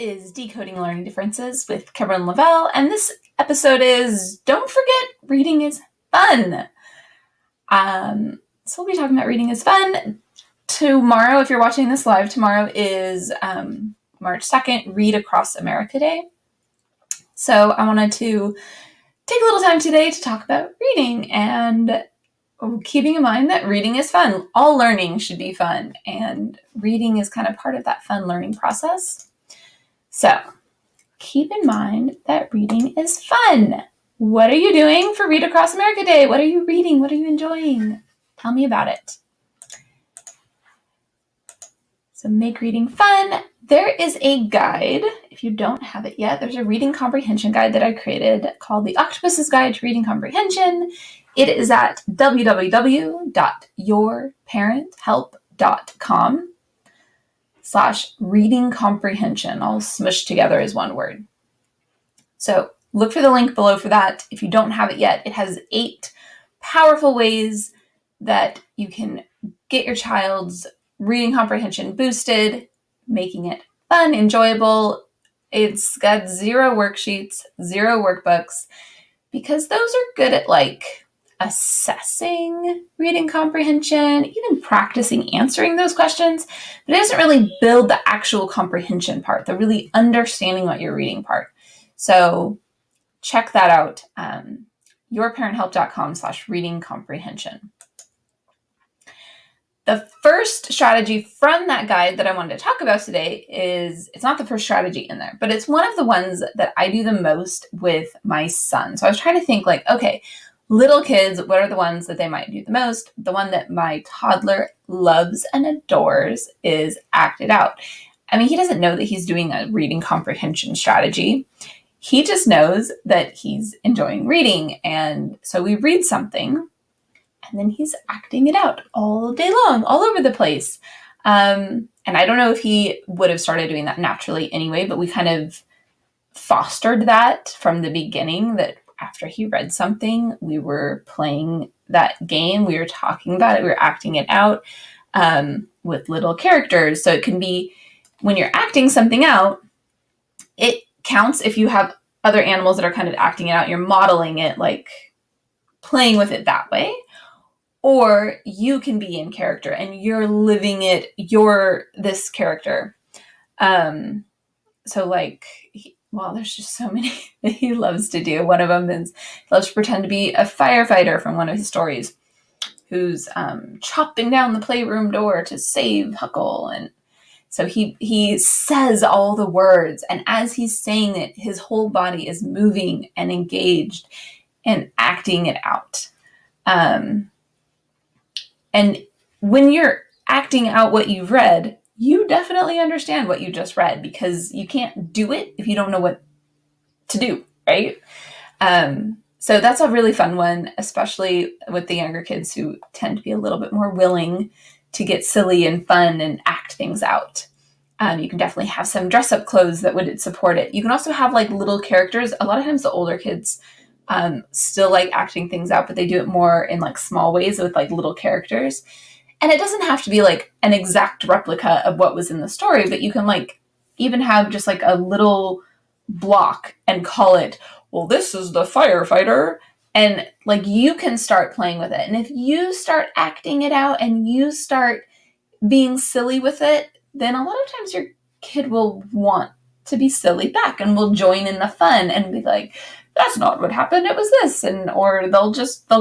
is Decoding Learning Differences with Cameron Lavelle, and this episode is Don't Forget Reading is Fun. So we'll be talking about reading is fun. Tomorrow, if you're watching this live, tomorrow is March 2nd, Read Across America Day. So I wanted to take a little time today to talk about reading and keeping in mind that reading is fun. All learning should be fun, and reading is kind of part of that fun learning process. So keep in mind that reading is fun. What are you doing for Read Across America Day? What are you reading? What are you enjoying? Tell me about it. So make reading fun. There is a guide. If you don't have it yet, there's a reading comprehension guide that I created called The Octopus's Guide to Reading Comprehension. It is at www.yourparenthelp.com/reading comprehension, all smushed together as one word. So look for the link below for that. If you don't have it yet, it has 8 powerful ways that you can get your child's reading comprehension boosted, making it fun, enjoyable. It's got 0 worksheets, 0 workbooks, because those are good at assessing reading comprehension, even practicing answering those questions, but it doesn't really build the actual comprehension part, the really understanding what you're reading part. So check that out, yourparenthelp.com/reading comprehension. The first strategy from that guide that I wanted to talk about today it's not the first strategy in there, but it's one of the ones that I do the most with my son. So I was trying to think okay, little kids, what are the ones that they might do the most? The one that my toddler loves and adores is act it out. I mean, he doesn't know that he's doing a reading comprehension strategy. He just knows that he's enjoying reading. And so we read something, and then he's acting it out all day long, all over the place. And I don't know if he would have started doing that naturally anyway, but we kind of fostered that from the beginning, that after he read something, we were playing that game, we were talking about it, we were acting it out with little characters. So it can be, when you're acting something out, it counts if you have other animals that are kind of acting it out, you're modeling it, playing with it that way. Or you can be in character and you're living it, you're this character. There's just so many that he loves to do. One of them is he loves to pretend to be a firefighter from one of his stories, who's chopping down the playroom door to save Huckle. And so he says all the words, and as he's saying it, his whole body is moving and engaged and acting it out. And when you're acting out what you've read, you definitely understand what you just read, because you can't do it if you don't know what to do, right? So that's a really fun one, especially with the younger kids who tend to be a little bit more willing to get silly and fun and act things out. You can definitely have some dress-up clothes that would support it. You can also have little characters. A lot of times the older kids still like acting things out, but they do it more in small ways with little characters. And it doesn't have to be an exact replica of what was in the story, but you can even have just a little block and call it, well, this is the firefighter. And you can start playing with it. And if you start acting it out and you start being silly with it, then a lot of times your kid will want to be silly back and will join in the fun and be like, that's not what happened, it was this. Or they'll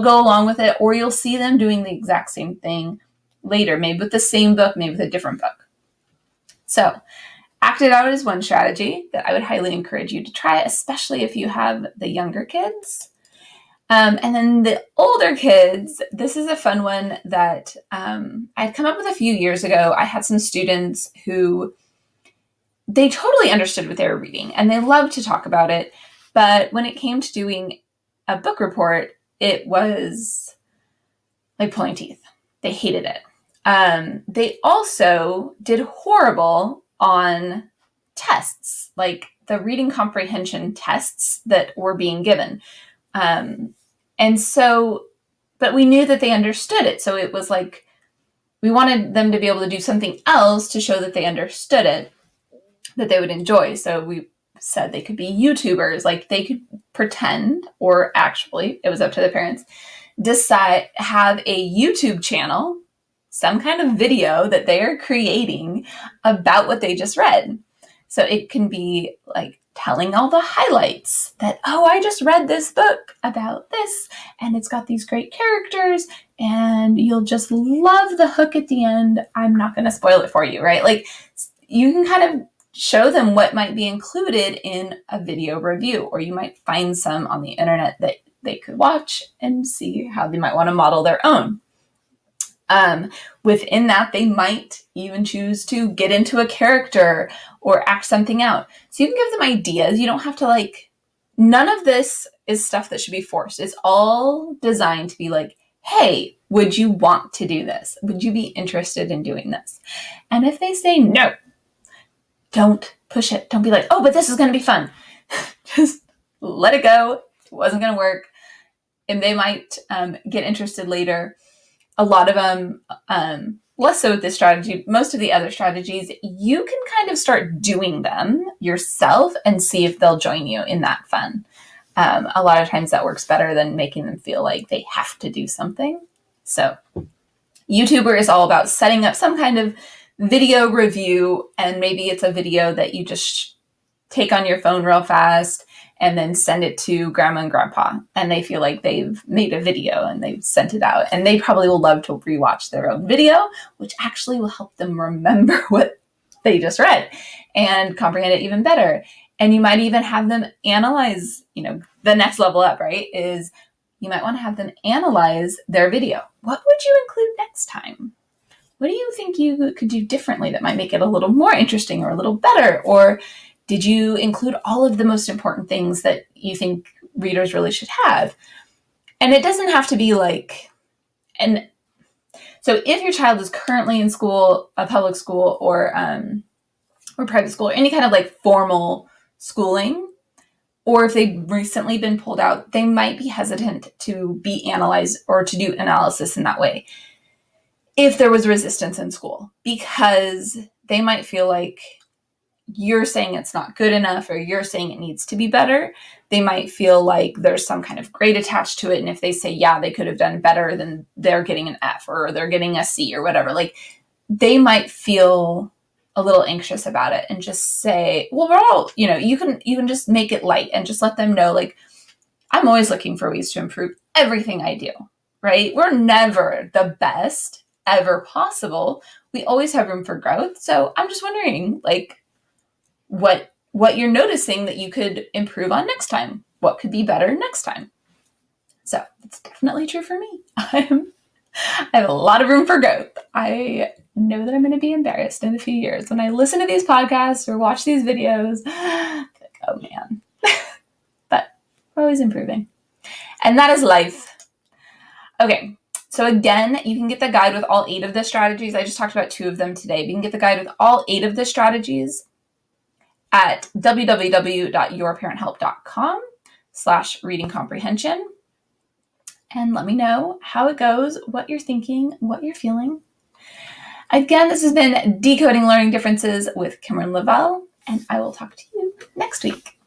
go along with it, or you'll see them doing the exact same thing later, maybe with the same book, maybe with a different book. So act it out is one strategy that I would highly encourage you to try, especially if you have the younger kids. And then the older kids, this is a fun one that I'd come up with a few years ago. I had some students who, they totally understood what they were reading and they loved to talk about it. But when it came to doing a book report, it was like pulling teeth. They hated it. They also did horrible on tests, like the reading comprehension tests that were being given. But we knew that they understood it. So it was we wanted them to be able to do something else to show that they understood it. that they would enjoy. So we said they could be YouTubers, like they could pretend, or actually, it was up to the parents, have a YouTube channel, some kind of video that they are creating about what they just read. So it can be like telling all the highlights that, oh, I just read this book about this, and it's got these great characters, and you'll just love the hook at the end. I'm not going to spoil it for you, right? Like, you can kind of show them what might be included in a video review, or you might find some on the internet that they could watch and see how they might want to model their own. Within that, they might even choose to get into a character or act something out. So you can give them ideas. You don't have to none of this is stuff that should be forced. It's all designed to be like, hey, would you want to do this? Would you be interested in doing this? And if they say no, don't push it. Don't be like, oh, but this is going to be fun. Just let it go. It wasn't going to work. And they might get interested later. A lot of them, less so with this strategy, most of the other strategies, you can kind of start doing them yourself and see if they'll join you in that fun. A lot of times that works better than making them feel like they have to do something. So YouTuber is all about setting up some kind of video review, and maybe it's a video that you just take on your phone real fast and then send it to grandma and grandpa, and they feel like they've made a video and they've sent it out, and they probably will love to rewatch their own video, which actually will help them remember what they just read and comprehend it even better. And you might even have them analyze, the next level up, right, is you might want to have them analyze their video. What would you include next time? What do you think you could do differently that might make it a little more interesting or a little better? Or did you include all of the most important things that you think readers really should have? And it doesn't have to be and so if your child is currently in school, a public school or private school, or any kind of formal schooling, or if they've recently been pulled out, they might be hesitant to be analyzed or to do analysis in that way if there was resistance in school, because they might feel like you're saying it's not good enough, or you're saying it needs to be better. They might feel like there's some kind of grade attached to it. And if they say, yeah, they could have done better, then they're getting an F or they're getting a C or whatever. They might feel a little anxious about it and just say, well, we're all, you can just make it light and just let them know, I'm always looking for ways to improve everything I do, right? We're never the best ever possible. We always have room for growth. So I'm just wondering, what you're noticing that you could improve on next time. What could be better next time? So it's definitely true for me. I have a lot of room for growth. I know that I'm going to be embarrassed in a few years when I listen to these podcasts or watch these videos. Oh man. But we're always improving. And that is life. Okay. So again, you can get the guide with all 8 of the strategies. I just talked about 2 of them today. But you can get the guide with all 8 of the strategies at www.yourparenthelp.com/reading comprehension. And let me know how it goes, what you're thinking, what you're feeling. Again, this has been Decoding Learning Differences with Kimberly Lavelle, and I will talk to you next week.